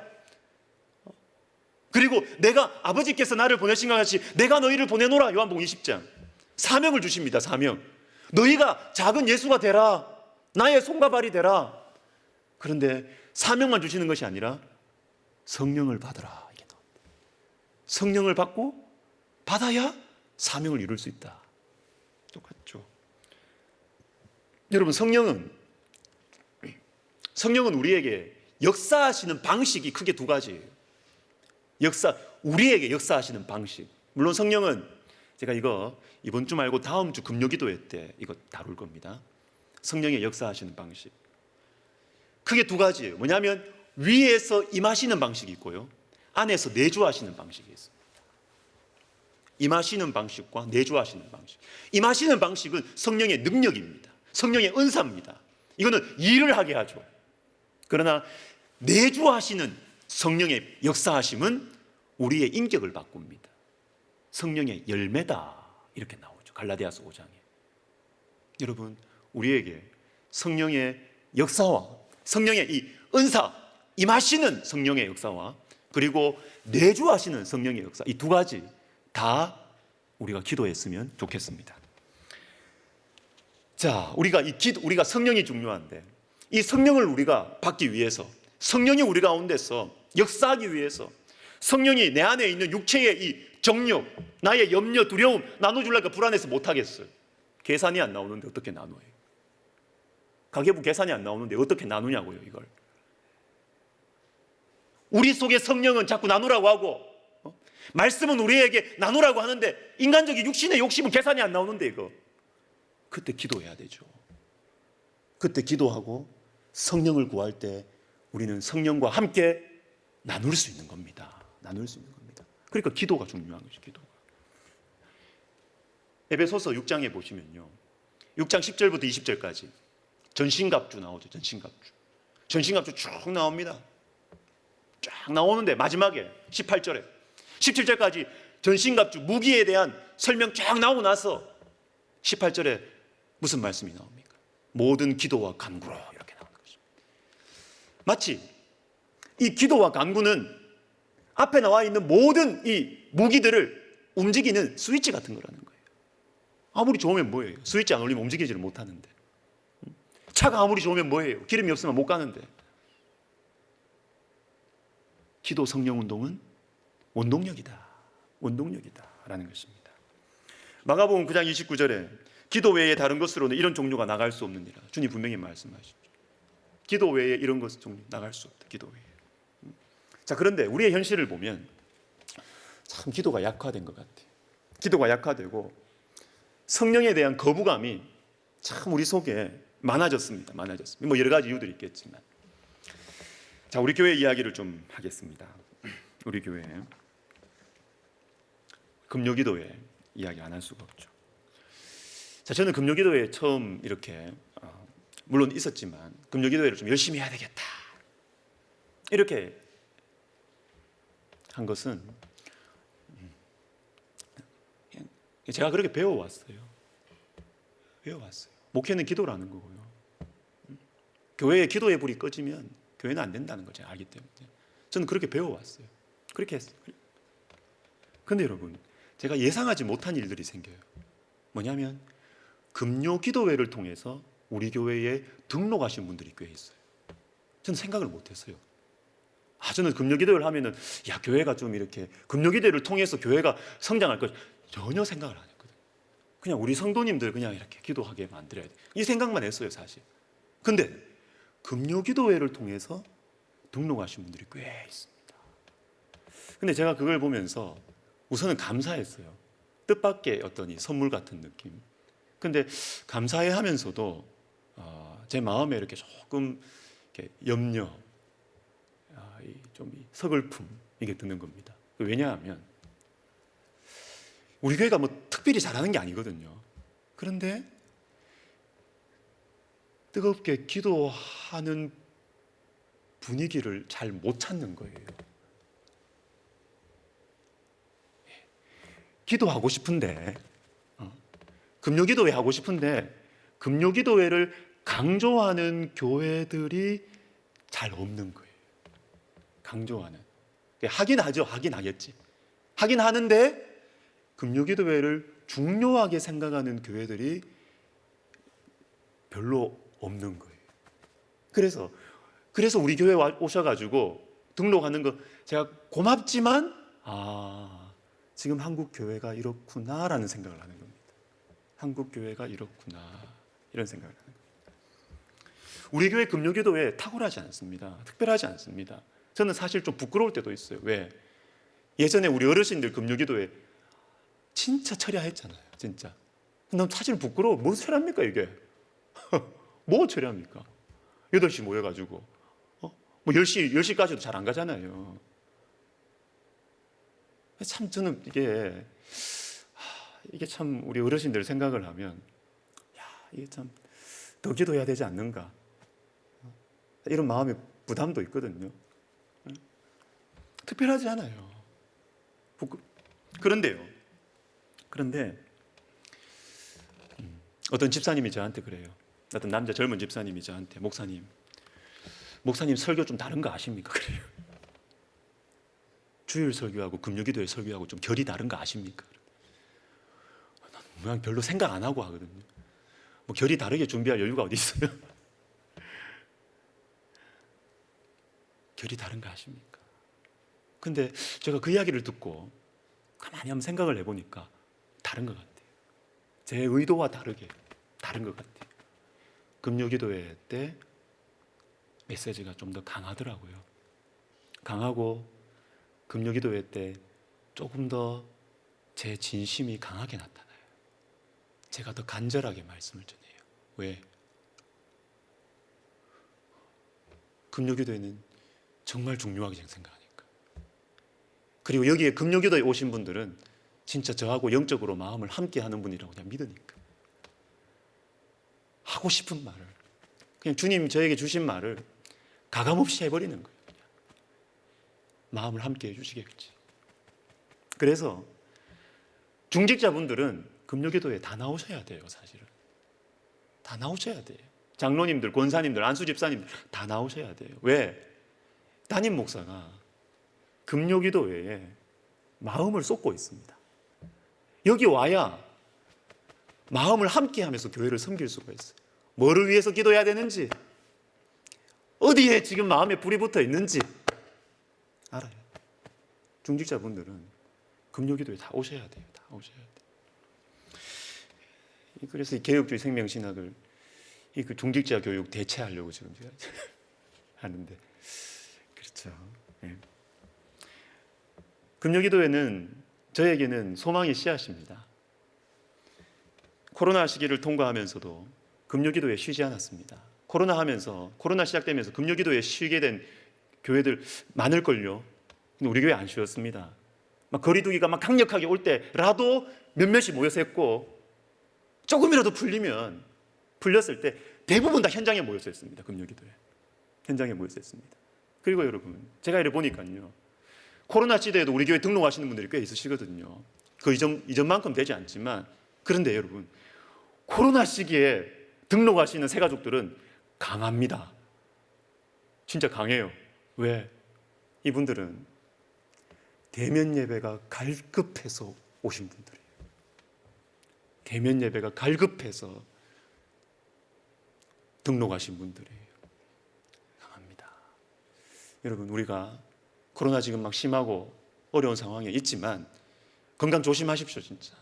그리고 내가 아버지께서 나를 보내신 것 같이 내가 너희를 보내노라. 요한복음 20장. 사명을 주십니다. 사명. 너희가 작은 예수가 되라. 나의 손과 발이 되라. 그런데 사명만 주시는 것이 아니라 성령을 받으라. 이게 나옵니다. 성령을 받고 받아야 사명을 이룰 수 있다. 똑같죠. 여러분, 성령은 우리에게 역사하시는 방식이 크게 두 가지예요. 우리에게 역사하시는 방식. 물론 성령은 제가 이거 이번 주 말고 다음 주 금요기도회 때 이거 다룰 겁니다. 성령의 역사하시는 방식. 크게 두 가지예요. 뭐냐면 위에서 임하시는 방식이 있고요. 안에서 내주하시는 방식이 있습니다. 임하시는 방식과 내주하시는 방식. 임하시는 방식은 성령의 능력입니다. 성령의 은사입니다. 이거는 일을 하게 하죠. 그러나 내주하시는 성령의 역사하심은 우리의 인격을 바꿉니다. 성령의 열매다. 이렇게 나오죠. 갈라디아서 5장에. 여러분, 우리에게 성령의 역사와 성령의 이 은사, 임하시는 성령의 역사와 그리고 내주하시는 성령의 역사, 이 두 가지 다 우리가 기도했으면 좋겠습니다. 자, 우리가 성령이 중요한데 이 성령을 우리가 받기 위해서, 성령이 우리 가운데서 역사하기 위해서, 성령이 내 안에 있는 육체의 이 정욕, 나의 염려, 두려움 나눠주려니까 불안해서 못하겠어요. 계산이 안 나오는데 어떻게 나눠요? 가계부 계산이 안 나오는데 어떻게 나누냐고요, 이걸. 우리 속에 성령은 자꾸 나누라고 하고 말씀은 우리에게 나누라고 하는데 인간적인 육신의 욕심은 계산이 안 나오는데 이거. 그때 기도해야 되죠. 그때 기도하고 성령을 구할 때 우리는 성령과 함께 나눌 수 있는 겁니다. 나눌 수 있는 겁니다. 그러니까 기도가 중요한 것이죠. 기도가. 에베소서 6장에 보시면요, 6장 10절부터 20절까지 전신갑주 나오죠. 전신갑주 쭉 나옵니다. 쫙 나오는데 마지막에 18절에 17절까지 전신갑주 무기에 대한 설명 쫙 나오고 나서 18절에 무슨 말씀이 나옵니까? 모든 기도와 간구로 이렇게 나오는 거죠. 마치 이 기도와 간구는 앞에 나와 있는 모든 이 무기들을 움직이는 스위치 같은 거라는 거예요. 아무리 좋으면 뭐예요? 스위치 안 올리면 움직이지를 못하는데. 차가 아무리 좋으면 뭐예요? 기름이 없으면 못 가는데. 기도 성령 운동은 원동력이다. 원동력이다라는 것입니다. 마가복음 9장 29절에 기도 외에 다른 것으로는 이런 종류가 나갈 수 없느니라. 주님 분명히 말씀하시죠. 기도 외에 이런 것 종류 나갈 수 없다. 기도 외에. 자, 그런데 우리의 현실을 보면 참 기도가 약화된 것 같아요. 기도가 약화되고 성령에 대한 거부감이 참 우리 속에 많아졌습니다. 뭐 여러 가지 이유들이 있겠지만. 자, 우리 교회 이야기를 좀 하겠습니다. 우리 교회 금요기도회 이야기 안 할 수가 없죠. 자, 저는 금요기도회에 처음 이렇게 물론 있었지만 금요기도회를 좀 열심히 해야 되겠다 이렇게 한 것은 제가 그렇게 배워왔어요. 목회는 기도라는 거고요. 교회의 기도의 불이 꺼지면 교회는 안 된다는 걸 제가 알기 때문에 저는 그렇게 배워왔어요. 그렇게 했어요. 그런데 여러분, 제가 예상하지 못한 일들이 생겨요. 뭐냐면 금요 기도회를 통해서 우리 교회에 등록하신 분들이 꽤 있어요. 저는 생각을 못했어요. 저는 금요 기도회를 하면은 교회가 좀 이렇게 금요 기도회를 통해서 교회가 성장할 것 전혀 생각을 안 했거든요. 그냥 우리 성도님들 그냥 이렇게 기도하게 만들어야 돼. 이 생각만 했어요, 사실. 근데 금요 기도회를 통해서 등록하신 분들이 꽤 있습니다. 근데 제가 그걸 보면서 우선은 감사했어요. 뜻밖의 어떤 이 선물 같은 느낌. 근데 감사해 하면서도 제 마음에 이렇게 조금 이렇게 염려, 좀 서글픔 이게 드는 겁니다. 왜냐하면 우리 교회가 뭐 특별히 잘하는 게 아니거든요. 그런데 뜨겁게 기도하는 분위기를 잘 못 찾는 거예요. 기도하고 싶은데 금요기도회 하고 싶은데 금요기도회를 강조하는 교회들이 잘 없는 거예요. 강조하는. 하긴 하죠. 하긴 하겠지. 하긴 하는데 금요기도회를 중요하게 생각하는 교회들이 별로 없는 거예요. 그래서 우리 교회 오셔가지고 등록하는 거 제가 고맙지만 지금 한국 교회가 이렇구나라는 생각을 하는 겁니다. 한국 교회가 이렇구나 이런 생각을 하는 겁니다. 우리 교회 금요기도회 탁월하지 않습니다. 특별하지 않습니다. 저는 사실 좀 부끄러울 때도 있어요. 왜? 예전에 우리 어르신들 금요기도회 진짜 철야했잖아요. 진짜. 난 사실 부끄러워. 뭐 철야합니까 이게? 뭐 철야합니까? 8시 모여가지고 뭐 10시까지도 잘 안 가잖아요. 참 저는 이게 참 우리 어르신들 생각을 하면 이게 참 더 기도해야 되지 않는가 이런 마음의 부담도 있거든요. 특별하지 않아요. 그런데 어떤 집사님이 저한테 그래요. 어떤 남자 젊은 집사님이 저한테 목사님 설교 좀 다른 거 아십니까? 그래요. 주일 설교하고 금요기도회 설교하고 좀 결이 다른 거 아십니까? 나는 별로 생각 안 하고 하거든요. 뭐 결이 다르게 준비할 여유가 어디 있어요? 결이 다른 거 아십니까? 근데 제가 그 이야기를 듣고 가만히 한번 생각을 해보니까 다른 것 같아요. 제 의도와 다르게 다른 것 같아요. 금요기도회 때 메시지가 좀 더 강하더라고요. 강하고 금요기도회 때 조금 더 제 진심이 강하게 나타나요. 제가 더 간절하게 말씀을 전해요. 왜? 금요기도회는 정말 중요하게 생각하니까. 그리고 여기에 금요기도에 오신 분들은 진짜 저하고 영적으로 마음을 함께 하는 분이라고 그냥 믿으니까. 하고 싶은 말을 그냥 주님 저에게 주신 말을 가감없이 해버리는 거예요. 그냥. 마음을 함께 해주시겠지. 그래서 중직자분들은 금요기도에 다 나오셔야 돼요. 사실은 다 나오셔야 돼요. 장로님들, 권사님들, 안수집사님들 다 나오셔야 돼요. 왜? 담임 목사가 금요기도회에 마음을 쏟고 있습니다. 여기 와야 마음을 함께 하면서 교회를 섬길 수가 있어요. 뭐를 위해서 기도해야 되는지, 어디에 지금 마음에 불이 붙어 있는지 알아요. 중직자분들은 금요기도에 다 오셔야 돼요. 다 오셔야 돼요. 그래서 이 개혁주의 생명신학을 그 중직자 교육 대체하려고 지금 제가 하는데 그렇죠. 네. 금요기도회는 저에게는 소망의 씨앗입니다. 코로나 시기를 통과하면서도 금요기도회 쉬지 않았습니다. 코로나 시작되면서 금요기도회 쉬게 된 교회들 많을걸요. 근데 우리 교회 안 쉬었습니다. 막 거리두기가 막 강력하게 올 때라도 몇몇이 모여서 했고, 조금이라도 풀렸을 때 대부분 다 현장에 모여서 했습니다. 금요기도회 현장에 모여서 했습니다. 그리고 여러분, 제가 이래 보니까요, 코로나 시대에도 우리 교회 등록하시는 분들이 꽤 있으시거든요. 그 이전만큼 되지 않지만, 그런데 여러분, 코로나 시기에 등록하시는 새가족들은 강합니다. 진짜 강해요. 왜? 이분들은 대면 예배가 갈급해서 오신 분들이에요. 대면 예배가 갈급해서 등록하신 분들이에요. 강합니다. 여러분, 우리가 코로나 지금 막 심하고 어려운 상황에 있지만 건강 조심하십시오, 진짜.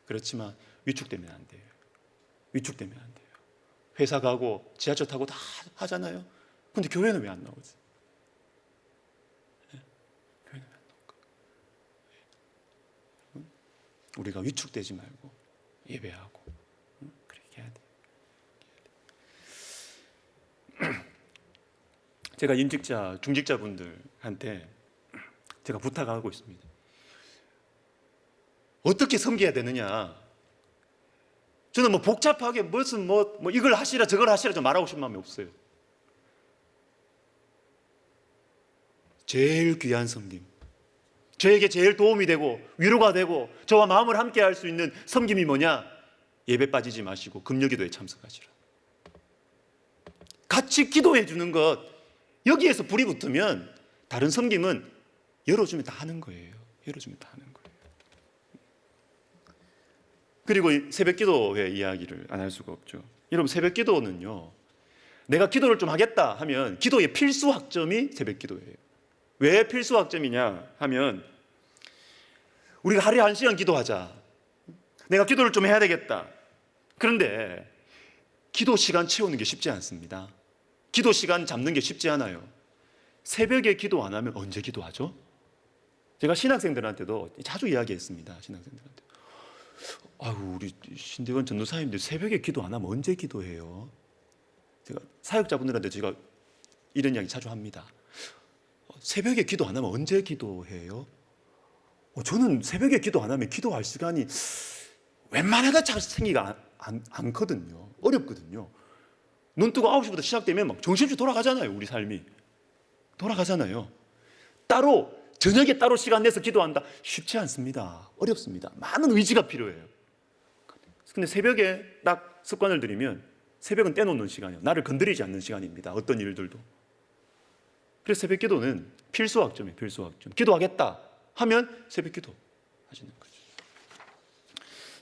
그렇지만 위축되면 안 돼요. 위축되면 안 돼요. 회사 가고 지하철 타고 다 하잖아요. 근데 교회는 왜 안 나오지? 교회는 왜 안 나올까? 우리가 위축되지 말고 예배하고 그렇게 해야 돼요. 제가 임직자, 중직자분들한테 제가 부탁하고 있습니다. 어떻게 섬겨야 되느냐? 저는 뭐 복잡하게 무슨 뭐 이걸 하시라 저걸 하시라 좀 말하고 싶은 마음이 없어요. 제일 귀한 섬김, 저에게 제일 도움이 되고 위로가 되고 저와 마음을 함께 할 수 있는 섬김이 뭐냐? 예배 빠지지 마시고 금요기도에 참석하시라. 같이 기도해 주는 것, 여기에서 불이 붙으면 다른 섬김은 열어주면 다 하는 거예요. 열어주면 다 하는 거예요. 그리고 새벽기도회 이야기를 안 할 수가 없죠. 여러분, 새벽기도는요, 내가 기도를 좀 하겠다 하면 기도의 필수 학점이 새벽기도예요. 왜 필수 학점이냐 하면, 우리가 하루에 1시간 기도하자, 내가 기도를 좀 해야 되겠다. 그런데 기도 시간 채우는 게 쉽지 않습니다. 기도 시간 잡는 게 쉽지 않아요. 새벽에 기도 안 하면 언제 기도하죠? 제가 신학생들한테도 자주 이야기했습니다. 신학생들한테, 아유, 우리 신대건 전도사님들 새벽에 기도 안 하면 언제 기도해요? 제가 사역자분들한테 제가 이런 이야기 자주 합니다. 새벽에 기도 안 하면 언제 기도해요? 저는 새벽에 기도 안 하면 기도할 시간이 웬만하다 잘 생기가 않거든요. 어렵거든요. 눈 뜨고 9시부터 시작되면 막 정신없이 돌아가잖아요. 우리 삶이 돌아가잖아요. 저녁에 따로 시간 내서 기도한다, 쉽지 않습니다. 어렵습니다. 많은 의지가 필요해요. 근데 새벽에 딱 습관을 들이면, 새벽은 떼놓는 시간이에요. 나를 건드리지 않는 시간입니다. 어떤 일들도. 그래서 새벽 기도는 필수 학점이에요. 필수 학점. 기도하겠다 하면 새벽 기도 하시는 거죠.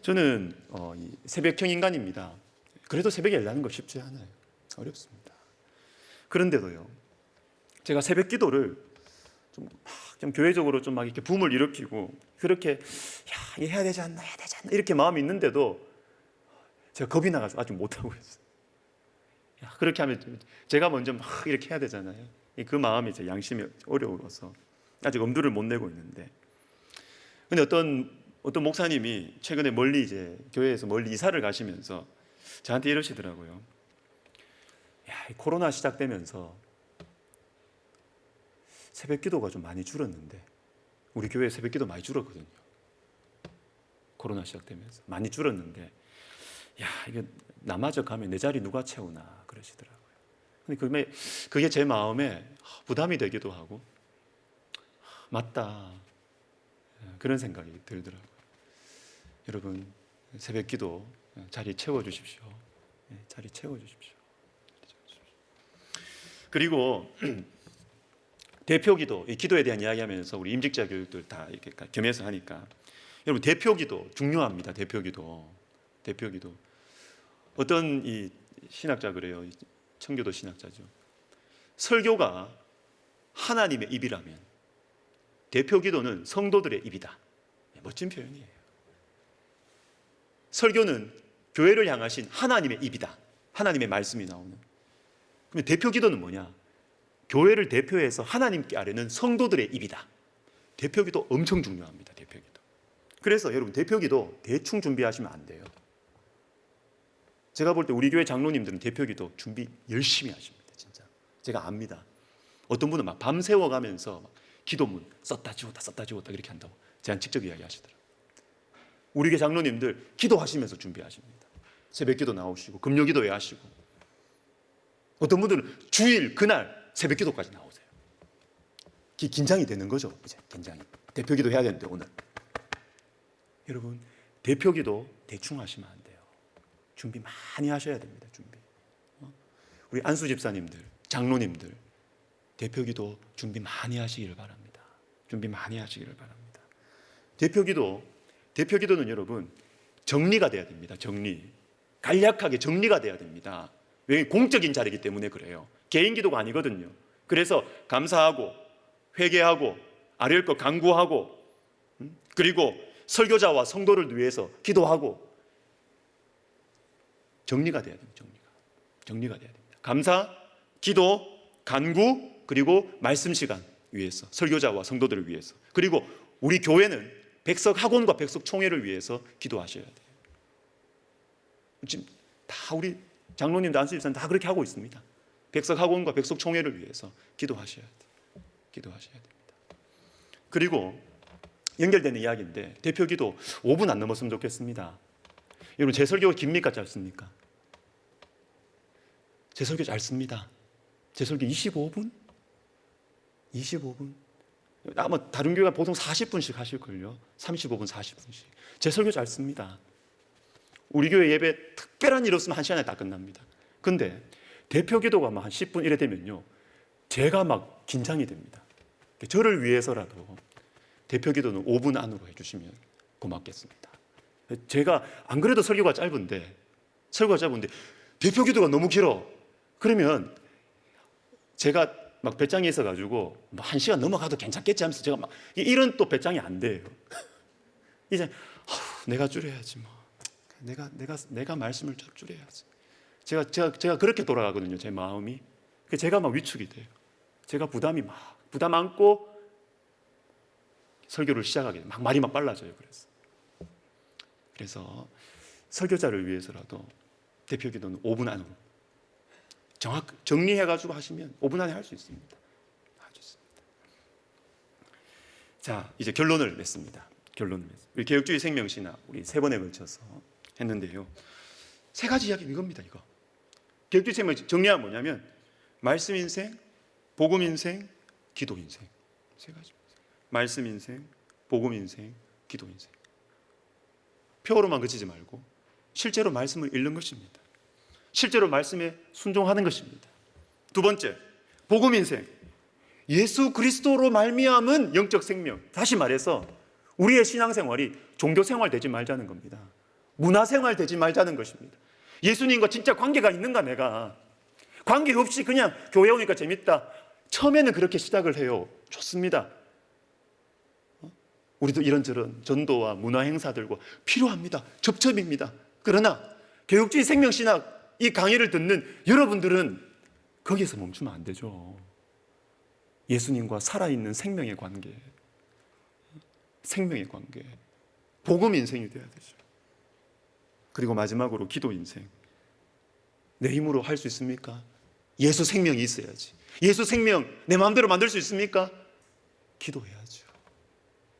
저는 새벽형 인간입니다. 그래도 새벽에 일어나는 거 쉽지 않아요. 어렵습니다. 그런데도요, 제가 새벽 기도를 좀 교회적으로 좀 막 이렇게 붐을 일으키고, 그렇게 이거 해야 되지 않나 이렇게 마음이 있는데도 제가 겁이 나가서 아직 못하고 있어요. 그렇게 하면 제가 먼저 막 이렇게 해야 되잖아요. 그 마음이 제 양심이 어려워서 아직 엄두를 못 내고 있는데, 근데 어떤 목사님이 최근에 멀리 이제 교회에서 멀리 이사를 가시면서 저한테 이러시더라고요. 코로나 시작되면서 새벽 기도가 좀 많이 줄었는데, 우리 교회 새벽 기도 많이 줄었거든요. 코로나 시작되면서 많이 줄었는데, 이게 나마저 가면 내 자리 누가 채우나 그러시더라고요. 근데 그게 제 마음에 부담이 되기도 하고, 맞다, 그런 생각이 들더라고요. 여러분, 새벽 기도 자리 채워주십시오. 자리 채워주십시오. 그리고 대표 기도, 이 기도에 대한 이야기하면서 우리 임직자 교육들 다 이렇게 겸해서 하니까, 여러분, 대표 기도 중요합니다. 대표 기도. 어떤 이 신학자 그래요. 청교도 신학자죠. 설교가 하나님의 입이라면 대표 기도는 성도들의 입이다. 멋진 표현이에요. 설교는 교회를 향하신 하나님의 입이다. 하나님의 말씀이 나오는. 그럼 대표 기도는 뭐냐? 교회를 대표해서 하나님께 아뢰는 성도들의 입이다. 대표기도 엄청 중요합니다. 대표기도. 그래서 여러분 대표기도 대충 준비하시면 안 돼요. 제가 볼 때 우리 교회 장로님들은 대표기도 준비 열심히 하십니다. 진짜 제가 압니다. 어떤 분은 막 밤새워 가면서 기도문 썼다 지웠다 이렇게 한다고 제가 직접 이야기하시더라고요. 우리 교회 장로님들 기도하시면서 준비하십니다. 새벽기도 나오시고 금요기도회 하시고, 어떤 분들은 주일 그날 새벽기도까지 나오세요. 긴장이 되는 거죠. 이제 긴장이. 대표기도 해야 되는데 오늘. 여러분 대표기도 대충 하시면 안 돼요. 준비 많이 하셔야 됩니다. 준비. 우리 안수 집사님들, 장로님들 대표기도 준비 많이 하시기를 바랍니다. 준비 많이 하시기를 바랍니다. 대표기도는 여러분 정리가 돼야 됩니다. 간략하게 정리가 돼야 됩니다. 왜? 공적인 자리이기 때문에 그래요. 개인 기도가 아니거든요. 그래서 감사하고 회개하고 아뢰올 것 간구하고, 그리고 설교자와 성도를 위해서 기도하고, 정리가 돼야 됩니다. 정리가 돼야 됩니다. 감사, 기도, 간구, 그리고 말씀 시간 위해서, 설교자와 성도들을 위해서, 그리고 우리 교회는 백석 학원과 백석 총회를 위해서 기도하셔야 돼요. 지금 다 우리 장로님들, 안수집사님 다 그렇게 하고 있습니다. 백석 학원과 백석 총회를 위해서 기도하셔야 돼요. 기도하셔야 됩니다. 그리고 연결되는 이야기인데 대표기도 5분 안 넘었으면 좋겠습니다. 여러분 제 설교가 깁니까 짧습니까? 제 설교 짧습니다. 제 설교 25분? 아마 다른 교회가 보통 40분씩 하실걸요. 35분, 40분씩. 제 설교 짧습니다. 우리 교회 예배 특별한 일 없으면 1시간에 다 끝납니다. 근데 대표기도가 막 한 10분 이래 되면요, 제가 막 긴장이 됩니다. 저를 위해서라도 대표기도는 5분 안으로 해주시면 고맙겠습니다. 제가 안 그래도 설교가 짧은데 대표기도가 너무 길어. 그러면 제가 막 배짱이 있어가지고 뭐 1시간 넘어가도 괜찮겠지 하면서 제가 막 이런 또 배짱이 안 돼요. 이제 내가 줄여야지 뭐. 내가 말씀을 좀 줄여야지. 제가 그렇게 돌아가거든요. 제 마음이. 제가 막 위축이 돼요. 제가 부담 안고 설교를 시작하게 돼요. 말이 빨라져요. 그래서 설교자를 위해서라도 대표기도는 5분 안으로 정리해가지고 하시면 5분 안에 할 수 있습니다. 자, 이제 결론을 냈습니다. 우리 개혁주의 생명신학 우리 3번에 걸쳐서 했는데요. 3가지 이야기 이겁니다. 이거 개혁주의 생명신 정리하면 뭐냐면 말씀 인생, 복음 인생, 기도 인생. 3가지. 말씀 인생, 복음 인생, 기도 인생. 표어로만 그치지 말고 실제로 말씀을 읽는 것입니다. 실제로 말씀에 순종하는 것입니다. 2번째, 복음 인생. 예수 그리스도로 말미암은 영적 생명. 다시 말해서 우리의 신앙생활이 종교생활 되지 말자는 겁니다. 문화생활 되지 말자는 것입니다. 예수님과 진짜 관계가 있는가 내가. 관계 없이 그냥 교회 오니까 재밌다. 처음에는 그렇게 시작을 해요. 좋습니다. 우리도 이런저런 전도와 문화 행사들과 필요합니다. 접점입니다. 그러나 개혁주의 생명신학 이 강의를 듣는 여러분들은 거기서 멈추면 안 되죠. 예수님과 살아있는 생명의 관계, 복음 인생이 돼야 되죠. 그리고 마지막으로 기도 인생. 내 힘으로 할 수 있습니까? 예수 생명이 있어야지. 예수 생명 내 마음대로 만들 수 있습니까? 기도해야죠.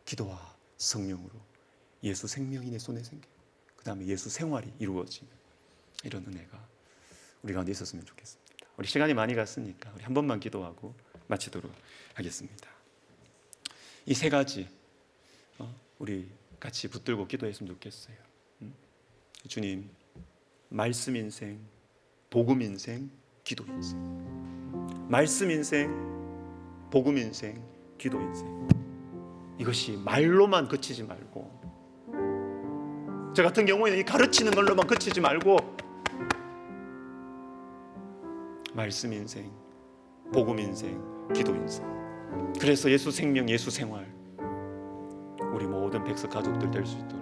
기도와 성령으로 예수 생명이 내 손에 생겨, 그 다음에 예수 생활이 이루어지는 이런 은혜가 우리 가운데 있었으면 좋겠습니다. 우리 시간이 많이 갔으니까 우리 한 번만 기도하고 마치도록 하겠습니다. 이 3가지 우리 같이 붙들고 기도했으면 좋겠어요. 주님, 말씀 인생, 복음 인생, 기도 인생. 말씀 인생, 복음 인생, 기도 인생. 이것이 말로만 그치지 말고, 저 같은 경우에는 이 가르치는 걸로만 그치지 말고 말씀 인생, 복음 인생, 기도 인생. 그래서 예수 생명, 예수 생활 우리 모든 백석 가족들 될 수 있도록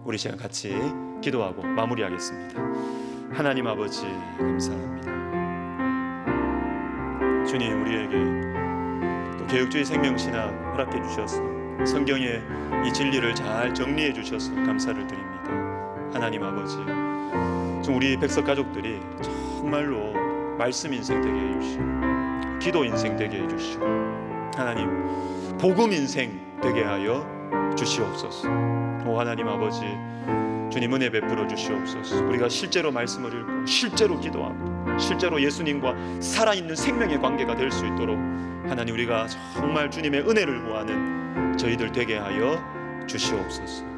우리 시간 같이 기도하고 마무리하겠습니다. 하나님 아버지 감사합니다. 주님, 우리에게 또 개혁주의 생명신학 허락해 주셔서 성경에 이 진리를 잘 정리해 주셔서 감사를 드립니다. 하나님 아버지, 좀 우리 백석 가족들이 정말로 말씀 인생 되게 해주시고 기도 인생 되게 해주시고 하나님 복음 인생 되게 하여 주시옵소서. 오 하나님 아버지, 주님 은혜 베풀어 주시옵소서. 우리가 실제로 말씀을 읽고 실제로 기도하고 실제로 예수님과 살아있는 생명의 관계가 될 수 있도록 하나님 우리가 정말 주님의 은혜를 구하는 저희들 되게 하여 주시옵소서.